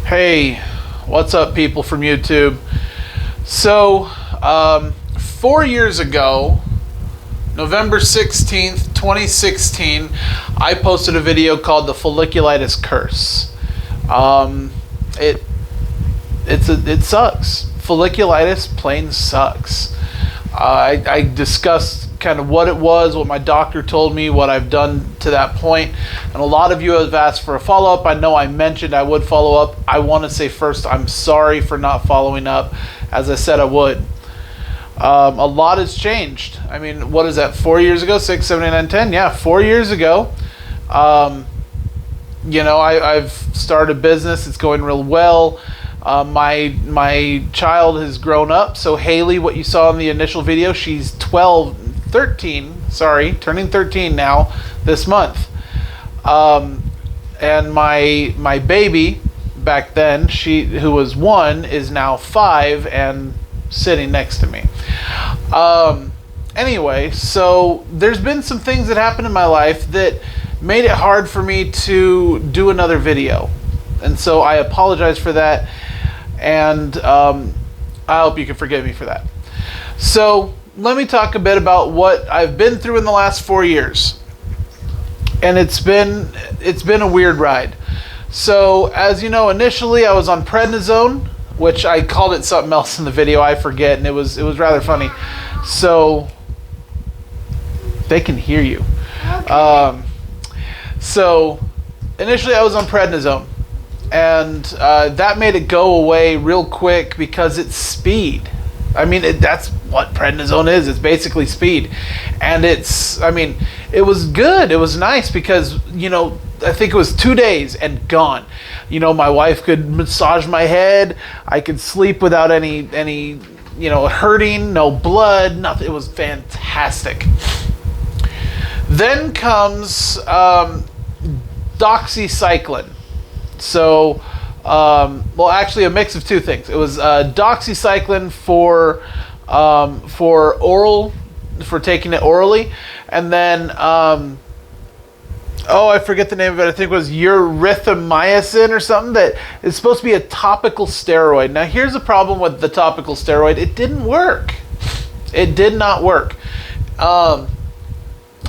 Hey, what's up, people from YouTube? So, 4 years ago, November 16th, 2016, I posted a video called the Folliculitis Curse. It sucks. Folliculitis plain sucks. I discussed kind of what it was, what my doctor told me, what I've done to that point, and a lot of you have asked for a follow-up. I know I mentioned I would follow up. I want to say first, I'm sorry for not following up, as I said I would. A lot has changed. I mean, what is that, 4 years ago? 6, 7, 8, 9, 10? Yeah, 4 years ago. You know, I've started a business. It's going real well. My child has grown up. So Haley, what you saw in the initial video, she's turning 13 now this month. And my baby back then, who was 1, is now 5 and sitting next to me. Anyway, so there's been some things that happened in my life that made it hard for me to do another video. And so I apologize for that. And I hope you can forgive me for that. So let me talk a bit about what I've been through in the last 4 years. And it's been a weird ride. So as you know, initially I was on prednisone, which I called it something else in the video, I forget, and it was rather funny. So they can hear you. Okay. So initially I was on prednisone, and that made it go away real quick because it's speed. I mean, that's what prednisone is. It's basically speed. And it was good. It was nice because, you know, I think it was 2 days and gone. You know, my wife could massage my head. I could sleep without any you know, hurting, no blood, nothing. It was fantastic. Then comes doxycycline. So, well, actually a mix of two things. It was doxycycline for oral, for taking it orally, and then I forget the name of it. I think it was erythromycin or something that is supposed to be a topical steroid. Now, here's the problem with the topical steroid. It didn't work. It did not work.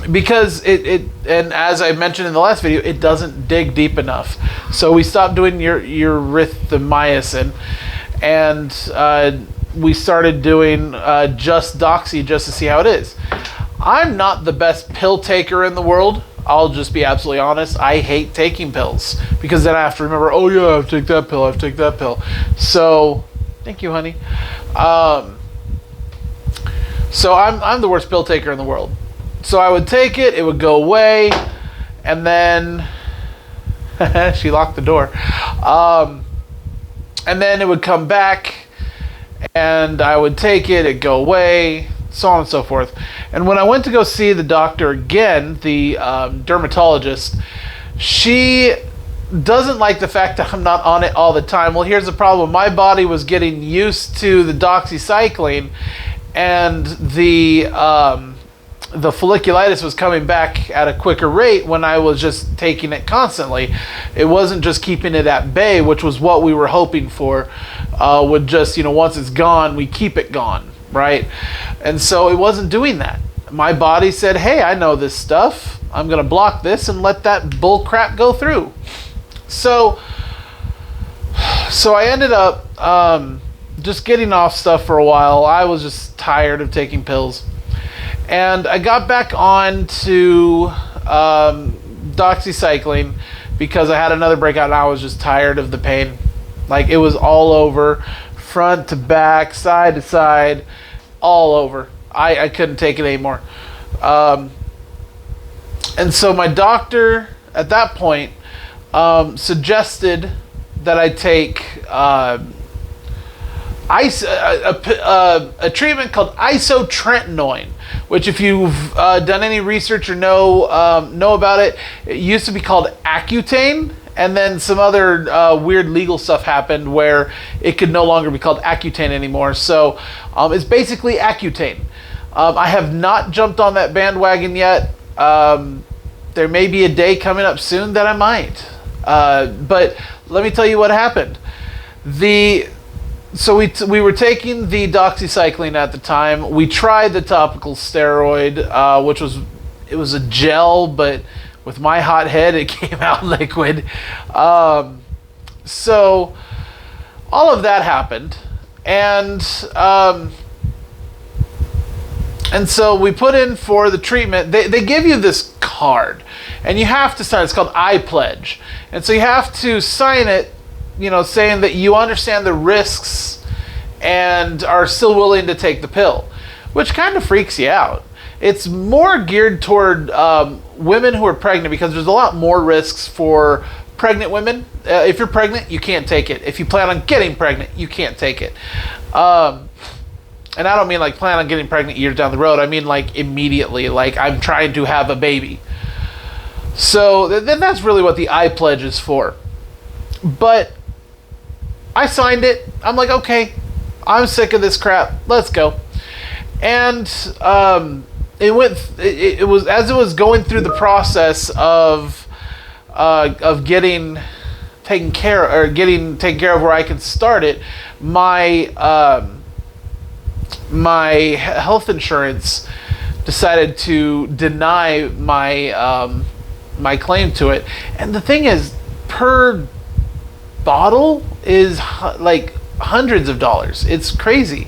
Because and as I mentioned in the last video, it doesn't dig deep enough. So we stopped doing erythromycin, and we started doing just doxy just to see how it is. I'm not the best pill taker in the world. I'll just be absolutely honest. I hate taking pills because then I have to remember, oh yeah, I have to take that pill, I have to take that pill. So, thank you, honey. So I'm the worst pill taker in the world. So I would take it, it would go away, and then she locked the door. And then it would come back, and I would take it, it'd go away, so on and so forth. And when I went to go see the doctor again, the dermatologist, she doesn't like the fact that I'm not on it all the time. Well, here's the problem. My body was getting used to the doxycycline, and the folliculitis was coming back at a quicker rate when I was just taking it constantly. It wasn't just keeping it at bay, which was what we were hoping for. Would just, you know, once it's gone, we keep it gone, right? And so it wasn't doing that. My body said, hey, I know this stuff. I'm going to block this and let that bull crap go through. So I ended up just getting off stuff for a while. I was just tired of taking pills. And I got back on to doxycycline because I had another breakout and I was just tired of the pain. Like, it was all over, front to back, side to side, all over. I couldn't take it anymore. And so my doctor at that point suggested that I take a treatment called isotretinoin, which, if you've done any research or know about it, it used to be called Accutane, and then some other weird legal stuff happened where it could no longer be called Accutane anymore. So it's basically Accutane. I have not jumped on that bandwagon yet. There may be a day coming up soon that I might. But let me tell you what happened. So we were taking the doxycycline at the time. We tried the topical steroid, which was a gel, but with my hot head, it came out liquid. So all of that happened, and so we put in for the treatment. They give you this card, and you have to sign. It's called iPledge, and so you have to sign it, saying that you understand the risks and are still willing to take the pill, which kind of freaks you out. It's more geared toward women who are pregnant, because there's a lot more risks for pregnant women. If you're pregnant, you can't take it. If you plan on getting pregnant, you can't take it. And I don't mean like plan on getting pregnant years down the road. I mean like immediately, like I'm trying to have a baby. So then that's really what the iPledge is for. But I signed it. I'm like, okay, I'm sick of this crap. Let's go. And it was as it was going through the process of getting taken care of where I can start it. My health insurance decided to deny my claim to it. And the thing is, per bottle is like hundreds of dollars. It's crazy.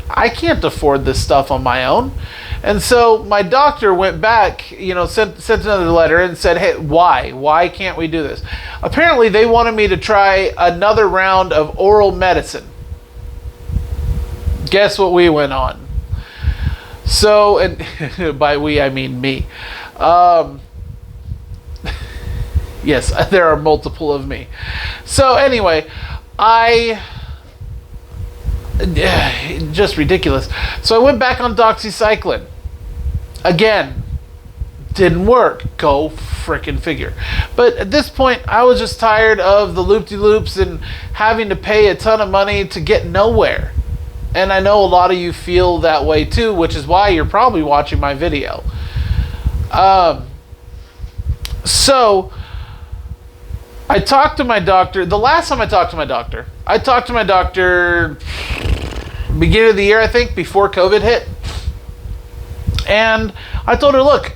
I can't afford this stuff on my own. And so my doctor went back, sent another letter and said, hey, why can't we do this? Apparently they wanted me to try another round of oral medicine. Guess what we went on? So, and by we, I mean me. Yes, there are multiple of me. So anyway, just ridiculous. So I went back on doxycycline. Again, didn't work. Go frickin' figure. But at this point, I was just tired of the loop-de-loops and having to pay a ton of money to get nowhere. And I know a lot of you feel that way too, which is why you're probably watching my video. So I talked to my doctor. The last time I talked to my doctor beginning of the year, I think, before COVID hit. And I told her, look,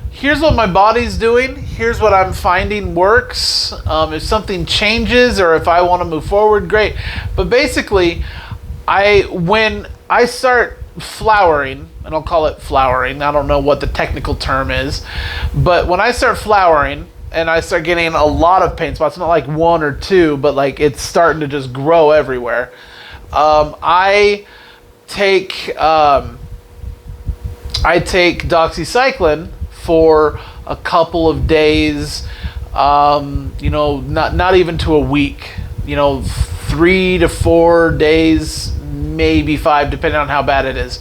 here's what my body's doing. Here's what I'm finding works. If something changes or if I want to move forward, great. But basically, when I start flowering, and I'll call it flowering, I don't know what the technical term is, but when I start flowering and I start getting a lot of pain spots, not like one or two, but like it's starting to just grow everywhere, I take doxycycline for a couple of days, not even to a week, 3 to 4 days, maybe 5, depending on how bad it is.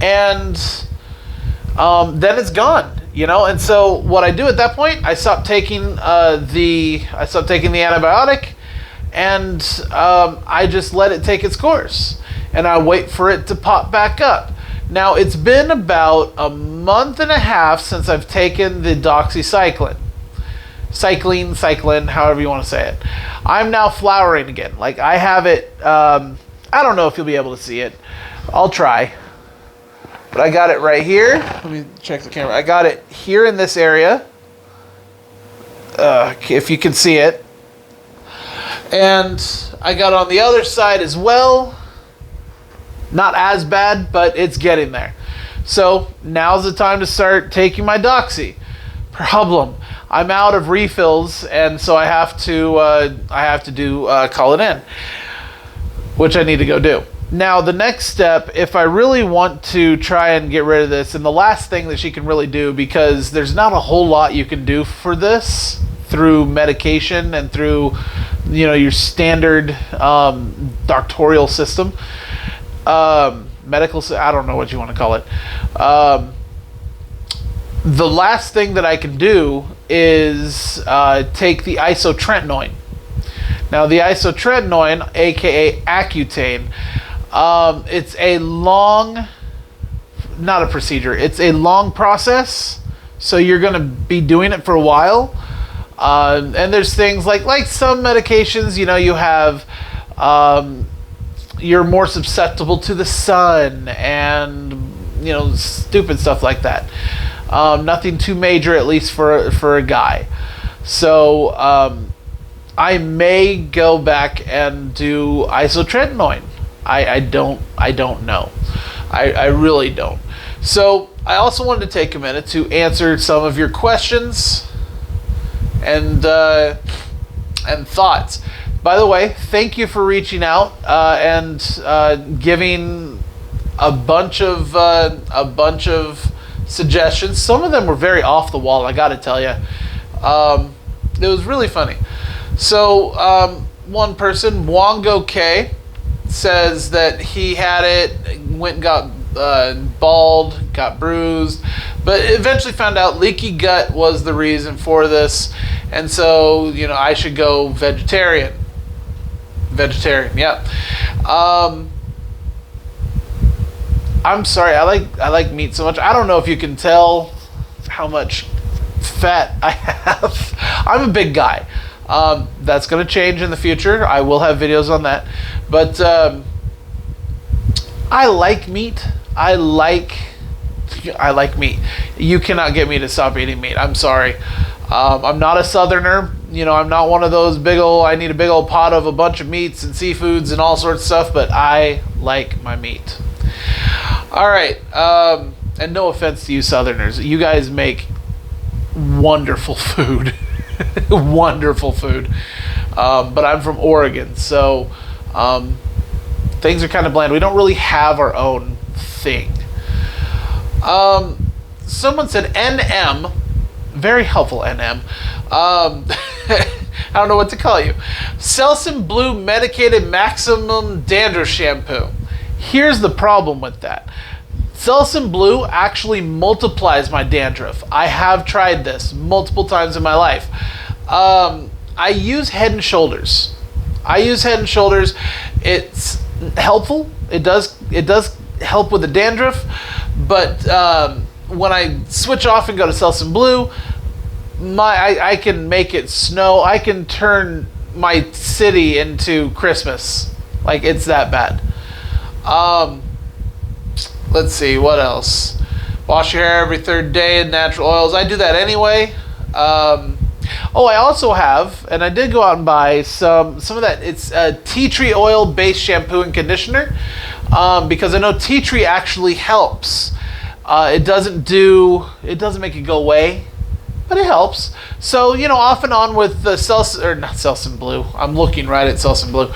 And then it's gone, And so what I do at that point, I stop taking the antibiotic, and I just let it take its course, and I wait for it to pop back up. Now it's been about a month and a half since I've taken the doxycycline. Cycline, however you want to say it. I'm now flowering again. Like I have it, I don't know if you'll be able to see it. I'll try. But I got it right here. Let me check the camera. I got it here in this area. If you can see it. And I got it on the other side as well. Not as bad, but it's getting there. So now's the time to start taking my doxy. Problem, I'm out of refills, and so I have to call it in, which I need to go do. Now the next step, if I really want to try and get rid of this, and the last thing that she can really do, because there's not a whole lot you can do for this through medication and through your standard doctorial system, medical, I don't know what you want to call it. The last thing that I can do is take the isotretinoin. Now the isotretinoin, aka Accutane, it's a long, not a procedure, it's a long process, so you're going to be doing it for a while. And there's things like some medications, you know, you have, you're more susceptible to the sun and, you know, stupid stuff like that. Nothing too major, at least for a guy. So I may go back and do isotretinoin. I don't know. I really don't. So I also wanted to take a minute to answer some of your questions and thoughts. By the way, thank you for reaching out and giving a bunch of suggestions. Some of them were very off the wall, I gotta tell you. It was really funny. So one person, Wongo K, says that he had it, went and got bald, got bruised, but eventually found out leaky gut was the reason for this, and so, you know, I should go vegetarian. Yeah. I'm sorry, I like meat so much. I don't know if you can tell how much fat I have. I'm a big guy. That's going to change in the future. I will have videos on that. But I like meat. I like meat. You cannot get me to stop eating meat. I'm sorry. I'm not a southerner. You know, I'm not one of those I need a big old pot of a bunch of meats and seafoods and all sorts of stuff, but I like my meat. All right. And no offense to you southerners. You guys make wonderful food. Wonderful food. But I'm from Oregon, so things are kind of bland. We don't really have our own thing. Someone said NM, very helpful NM. I don't know what to call you. Selsun Blue Medicated Maximum Dandruff Shampoo. Here's the problem with that. Selsun Blue actually multiplies my dandruff. I have tried this multiple times in my life. I use Head and Shoulders. It's helpful. It does help with the dandruff, but when I switch off and go to Selsun Blue, I can make it snow. I can turn my city into Christmas. Like, it's that bad. Let's see, what else? Wash your hair every third day in natural oils. I do that anyway. I also have, and I did go out and buy some of that. It's a tea tree oil based shampoo and conditioner, because I know tea tree actually helps. It doesn't make it go away, but it helps. So, you know, off and on with the Selsun Blue. I'm looking right at Selsun Blue.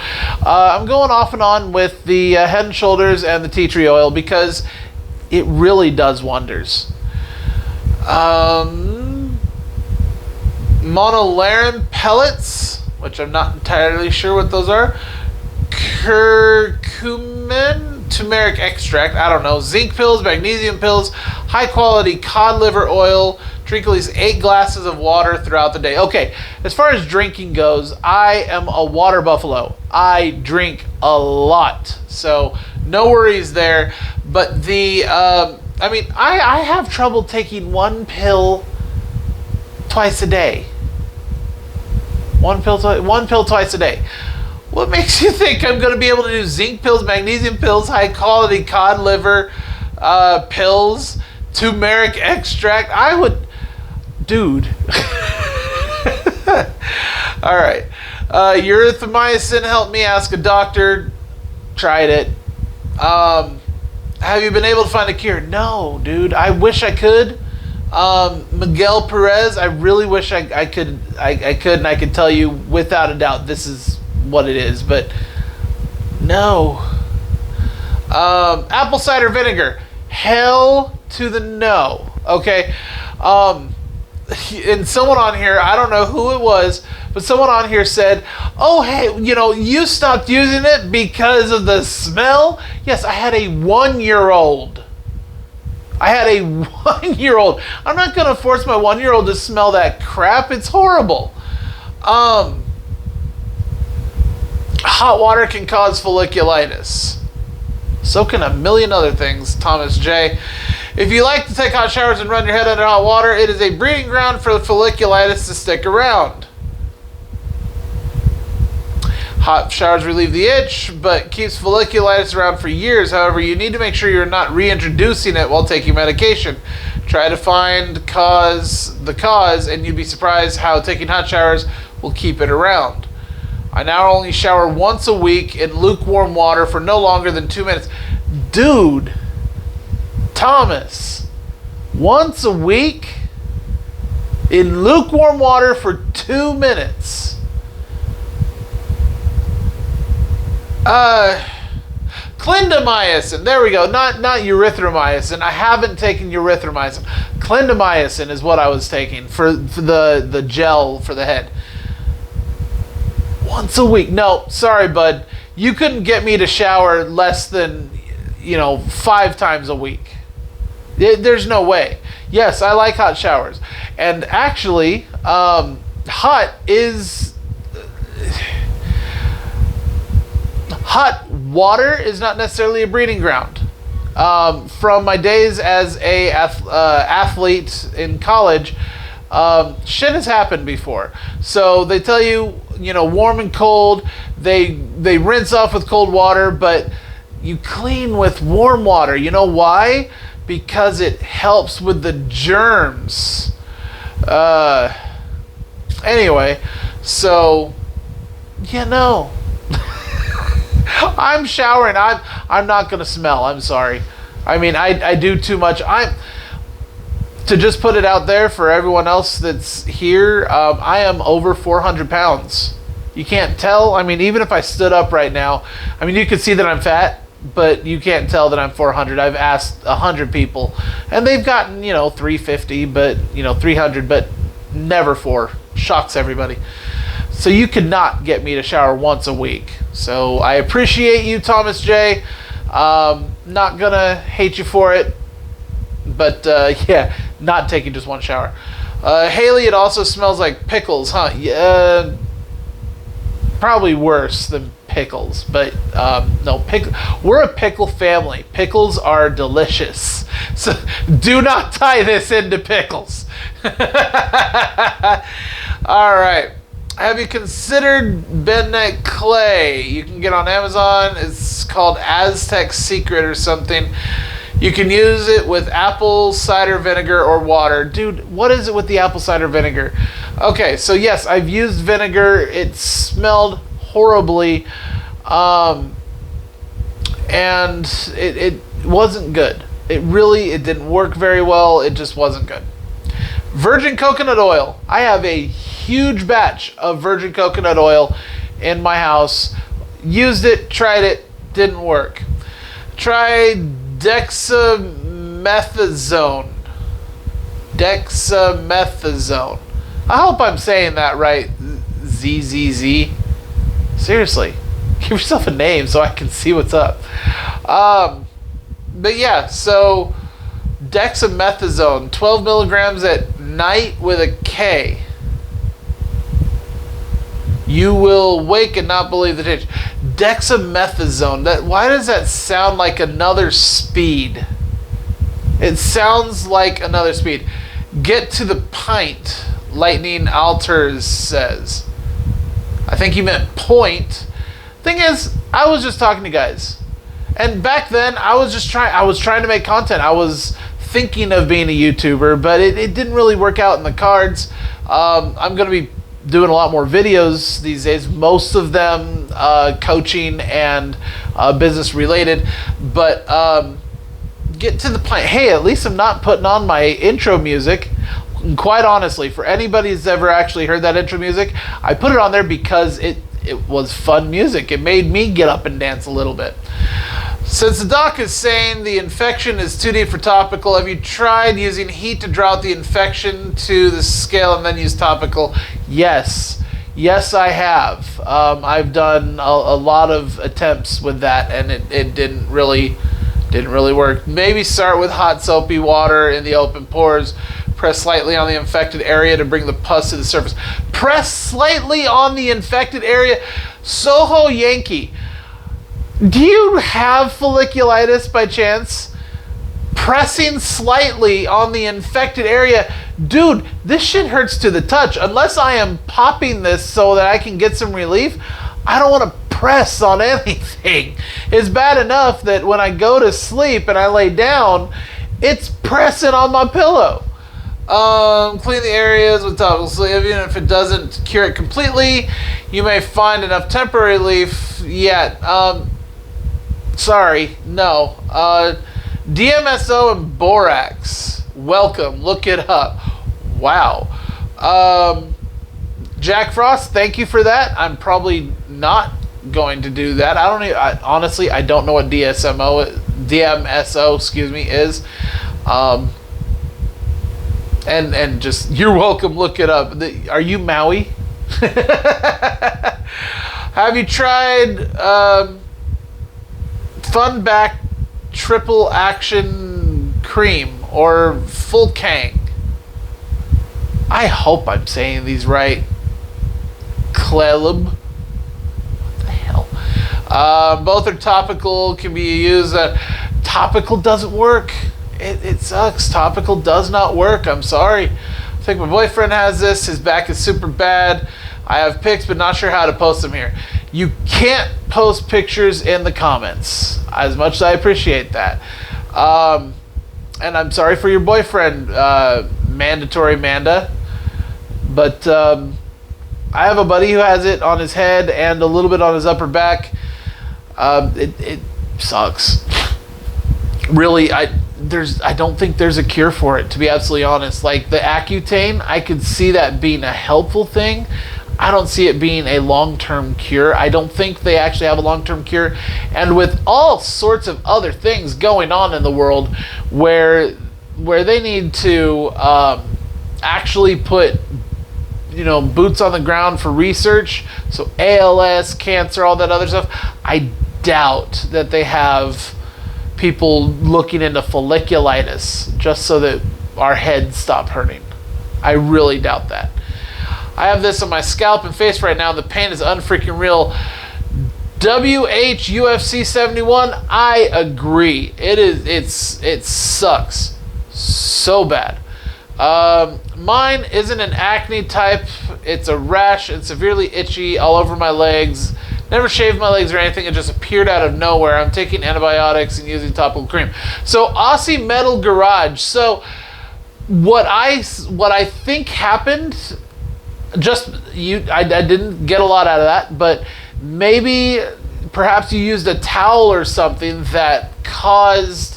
I'm going off and on with the Head and Shoulders and the tea tree oil because it really does wonders. Monolarin pellets, which I'm not entirely sure what those are. Curcumin, turmeric extract, I don't know. Zinc pills, magnesium pills, high quality cod liver oil. Drink at least 8 glasses of water throughout the day. Okay, as far as drinking goes, I am a water buffalo. I drink a lot, so no worries there. But I have trouble taking one pill twice a day. One pill twice a day. What makes you think I'm going to be able to do zinc pills, magnesium pills, high quality cod liver pills, turmeric extract? Dude. All right. Erythromycin helped me ask a doctor. Tried it. Have you been able to find a cure? No, dude. I wish I could. Miguel Perez, I really wish I could, and I could tell you without a doubt this is what it is, but no. Apple cider vinegar, hell to the no. Okay. And someone on here, I don't know who it was, but someone on here said, oh, hey, you know, you stopped using it because of the smell. Yes, I had a 1-year-old. I'm not going to force my 1-year-old to smell that crap. It's horrible. Hot water can cause folliculitis. So can a million other things, Thomas J. If you like to take hot showers and run your head under hot water, it is a breeding ground for folliculitis to stick around. Hot showers relieve the itch, but keeps folliculitis around for years. However, you need to make sure you're not reintroducing it while taking medication. Try to find the cause, and you'd be surprised how taking hot showers will keep it around. I now only shower once a week in lukewarm water for no longer than 2 minutes. Dude, Thomas, once a week in lukewarm water for 2 minutes. Clindamycin. There we go. Not erythromycin. I haven't taken erythromycin. Clindamycin is what I was taking for the gel for the head. Once a week. No, sorry, bud. You couldn't get me to shower less than, 5 times a week. There's no way. Yes, I like hot showers. And actually, hot water is not necessarily a breeding ground. From my days as a athlete in college, shit has happened before. So they tell you, warm and cold. They rinse off with cold water, but you clean with warm water. You know why? Because it helps with the germs. Anyway, so I'm showering. I'm not gonna smell. I'm sorry. I mean, I do too much. To just put it out there for everyone else that's here, I am over 400 pounds. You can't tell. I mean, even if I stood up right now, I mean, you could see that I'm fat, but you can't tell that I'm 400. I've asked 100 people, and they've gotten 350, but 300, but never 4. Shocks everybody. So you could not get me to shower once a week. So I appreciate you, Thomas J. Not gonna hate you for it, but not taking just one shower. Haley, it also smells like pickles, huh? Yeah, probably worse than pickles, but no, we're a pickle family. Pickles are delicious. So do not tie this into pickles. All right. Have you considered bentonite clay? You can get on Amazon. It's called Aztec Secret or something. You can use it with apple cider vinegar or water. Dude, what is it with the apple cider vinegar? Okay, so yes, I've used vinegar. It smelled horribly. And it wasn't good. It didn't work very well. It just wasn't good. Virgin coconut oil. I have a huge batch of virgin coconut oil in my house. Used it, tried it, didn't work. Try dexamethasone. Dexamethasone. I hope I'm saying that right. ZZZ. Seriously, give yourself a name so I can see what's up. But yeah, so dexamethasone, 12 milligrams at night with a K. You will wake and not believe the taste. Dexamethasone. Why does that sound like another speed? It sounds like another speed. Get to the pint, Lightning Alters says. I think he meant point. Thing is, I was just talking to guys. And back then, I was trying to make content. I was thinking of being a YouTuber, but it didn't really work out in the cards. I'm going to be doing a lot more videos these days, most of them coaching and business related, but get to the point. Hey, at least I'm not putting on my intro music. And quite honestly, for anybody who's ever actually heard that intro music, I put it on there because it was fun music. It made me get up and dance a little bit. Since the doc is saying the infection is too deep for topical, have you tried using heat to draw out the infection to the scale and then use topical? Yes, I have. I've done a lot of attempts with that, and it didn't really work. Maybe start with hot soapy water in the open pores. Press slightly on the infected area to bring the pus to the surface. Press slightly on the infected area. Soho Yankee, do you have folliculitis by chance? pressing slightly on the infected area. Dude, this shit hurts to the touch. Unless I am popping this so that I can get some relief, I don't want to press on anything. It's bad enough that when I go to sleep and I lay down, it's pressing on my pillow. Clean the areas with topical sleep. Even if it doesn't cure it completely, you may find enough temporary relief yet. Sorry, no. DMSO and borax. Welcome. Look it up. Wow. Jack Frost, thank you for that. I'm probably not going to do that. Honestly, I don't know what DMSO, excuse me, is. And just, you're welcome, look it up. Are you Maui? Have you tried Fun Back Triple Action Cream or Full Kang? I hope I'm saying these right. Clelub. What the hell? Both are topical, can be used. Topical doesn't work. It sucks. Topical does not work. I'm sorry. I think my boyfriend has this. His back is super bad. I have pics, but not sure how to post them here. You can't post pictures in the comments, as much as I appreciate that. And I'm sorry for your boyfriend, Mandatory Manda. But I have a buddy who has it on his head and a little bit on his upper back. It sucks. Really, I don't think there's a cure for it, to be absolutely honest. Like the Accutane, I could see that being a helpful thing. I don't see it being a long-term cure. I don't think they actually have a long-term cure. And with all sorts of other things going on in the world where they need to actually put, boots on the ground for research, so ALS, cancer, all that other stuff, I doubt that they have people looking into folliculitis just so that our heads stop hurting. I really doubt that. I have this on my scalp and face right now. The pain is unfreaking real. WHUFC 71, I agree. It sucks so bad. Mine isn't an acne type. It's a rash and severely itchy all over my legs. Never shaved my legs or anything. It just appeared out of nowhere. I'm taking antibiotics and using topical cream. So Aussie Metal Garage. So what I think happened, I didn't get a lot out of that, but maybe perhaps you used a towel or something that caused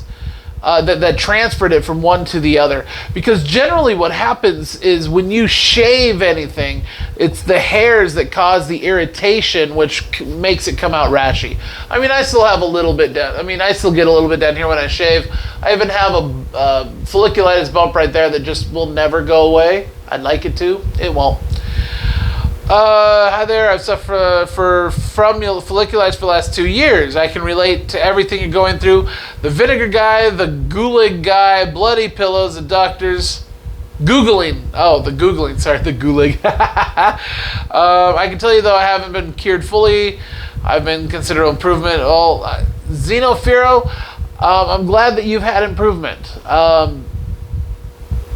that transferred it from one to the other. Because generally what happens is when you shave anything, it's the hairs that cause the irritation, which makes it come out rashy. I mean, I still have a little bit down. I still get a little bit down here when I shave. I even have a folliculitis bump right there that just will never go away. I'd like it to. It won't. Hi there, I've suffered from folliculitis for the last 2 years. I can relate to everything you're going through. The vinegar guy, the gulag guy, bloody pillows, the doctors. Googling. Oh, the Googling. Sorry, the gulag. I can tell you, though, I haven't been cured fully. I've been considerable improvement. Xenofiro, I'm glad that you've had improvement.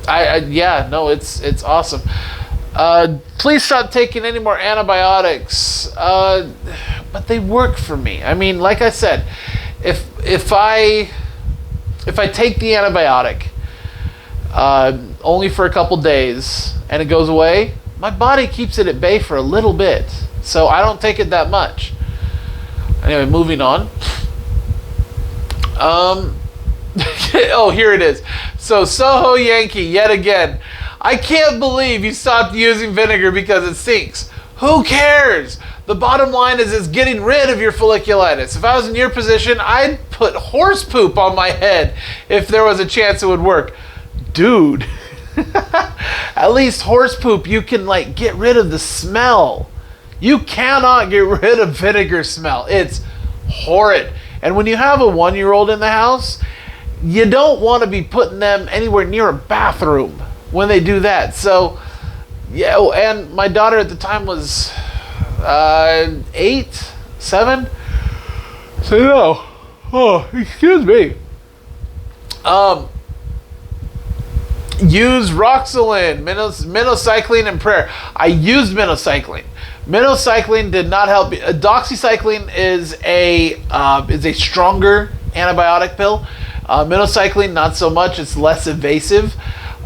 It's awesome. Please stop taking any more antibiotics. But they work for me. I mean, like I said, if I take the antibiotic only for a couple days and it goes away, my body keeps it at bay for a little bit. So I don't take it that much. Anyway, moving on. Oh, here it is. So Soho Yankee, yet again. I can't believe you stopped using vinegar because it stinks. Who cares? The bottom line is it's getting rid of your folliculitis. If I was in your position, I'd put horse poop on my head if there was a chance it would work. Dude, at least horse poop, you can get rid of the smell. You cannot get rid of vinegar smell. It's horrid. And when you have a 1-year-old in the house, you don't want to be putting them anywhere near a bathroom when they do that. So, yeah, and my daughter at the time was 8, 7. So, no. Oh, excuse me. Um, use Roxolin, minocycline, and prayer. I used minocycline. Minocycline did not help. Doxycycline is a stronger antibiotic pill. Minocycline, not so much. It's less evasive.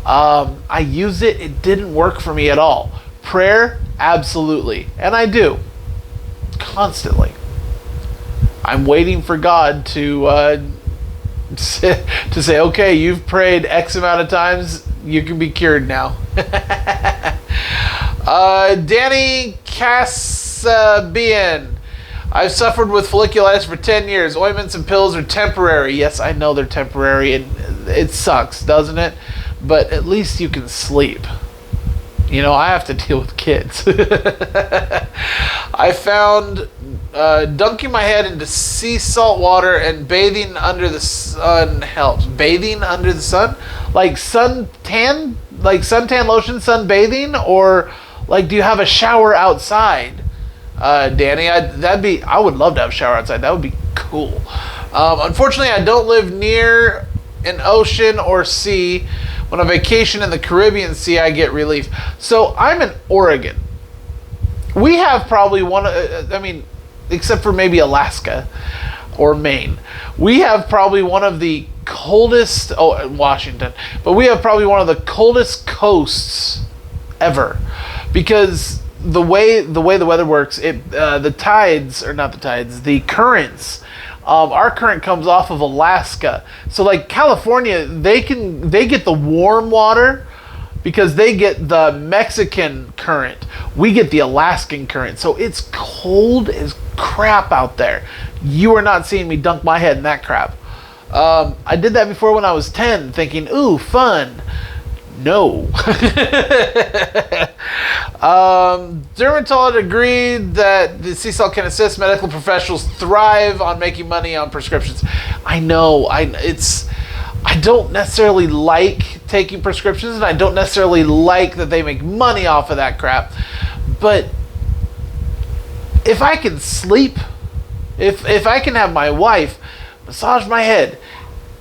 I used it. It didn't work for me at all. Prayer, absolutely. And I do. Constantly. I'm waiting for God to say, okay, you've prayed X amount of times. You can be cured now. Danny Casabian. I've suffered with folliculitis for 10 years. Ointments and pills are temporary. Yes, I know they're temporary, and it sucks, doesn't it? But at least you can sleep. You know, I have to deal with kids. I found dunking my head into sea salt water and bathing under the sun helps. Bathing under the sun? Like suntan? Like suntan lotion sunbathing? Or like, do you have a shower outside? Danny, I would love to have a shower outside. That would be cool. Unfortunately, I don't live near an ocean or sea. When I vacation in the Caribbean Sea, I get relief. So I'm in Oregon. We have probably except for maybe Alaska or Maine, we have probably one of the coldest, Washington, but we have probably one of the coldest coasts ever, because the way the weather works, the currents. Our current comes off of Alaska, so like California, they get the warm water because they get the Mexican current. We get the Alaskan current, so it's cold as crap out there. You are not seeing me dunk my head in that crap. I did that before when I was 10, thinking, ooh, fun. No. Dermatologist agreed that the sea salt can assist medical professionals thrive on making money on prescriptions. I know. I don't necessarily like taking prescriptions, and I don't necessarily like that they make money off of that crap. But if I can sleep, if I can have my wife massage my head,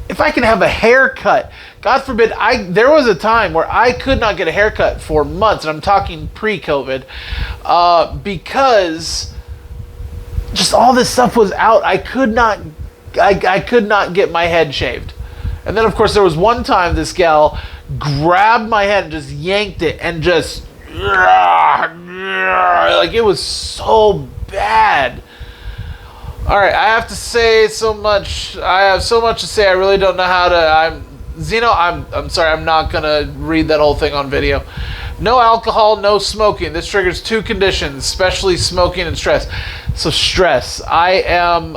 if I can have a haircut, God forbid, there was a time where I could not get a haircut for months, and I'm talking pre-COVID, because just all this stuff was out. I could not get my head shaved. And then, of course, there was one time this gal grabbed my head and just yanked it, and just like, it was so bad. All right, I have to say so much. I have so much to say. I really don't know how to. I'm sorry. I'm not gonna read that whole thing on video. No alcohol, no smoking. This triggers two conditions, especially smoking and stress. So stress. I am.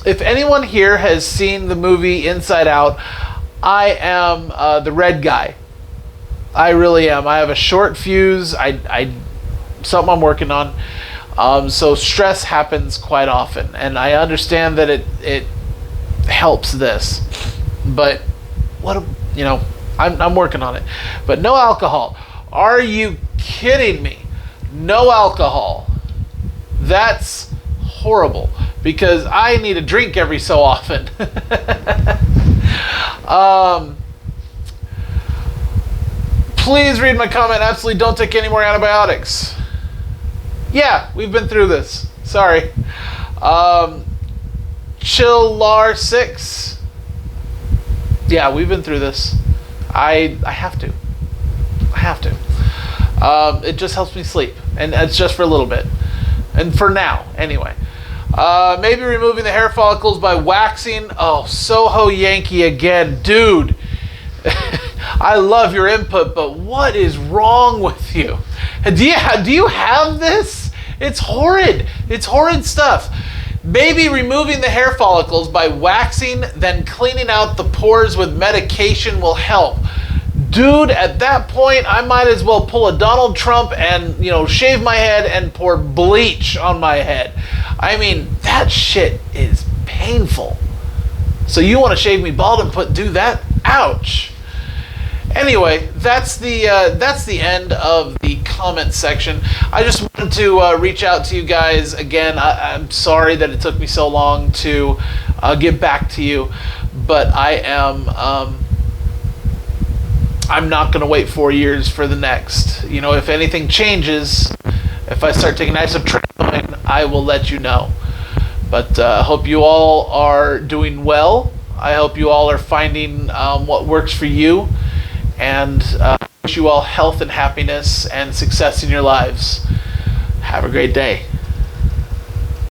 If anyone here has seen the movie Inside Out, I am the red guy. I really am. I have a short fuse. Something I'm working on. So stress happens quite often, and I understand that it helps this, but I'm working on it. But no alcohol. Are you kidding me? No alcohol. That's horrible, because I need a drink every so often. Please read my comment. Absolutely don't take any more antibiotics. Yeah, we've been through this. Sorry. Chillar6. Yeah, we've been through this. I have to. It just helps me sleep. And it's just for a little bit. And for now, anyway. Maybe removing the hair follicles by waxing. Oh, Soho Yankee again. Dude. I love your input, but what is wrong with you? Do you have this? It's horrid. It's horrid stuff. Maybe removing the hair follicles by waxing, then cleaning out the pores with medication will help. Dude, at that point, I might as well pull a Donald Trump and, shave my head and pour bleach on my head. I mean, that shit is painful. So you want to shave me bald and do that? Ouch. Anyway, that's the end of the comment section. I just wanted to reach out to you guys again. I'm sorry that it took me so long to get back to you, but I'm not going to wait 4 years for the next. You know, if anything changes, if I start taking isotretinoin, I will let you know. But I hope you all are doing well. I hope you all are finding what works for you, and wish you all health and happiness and success in your lives. Have a great day.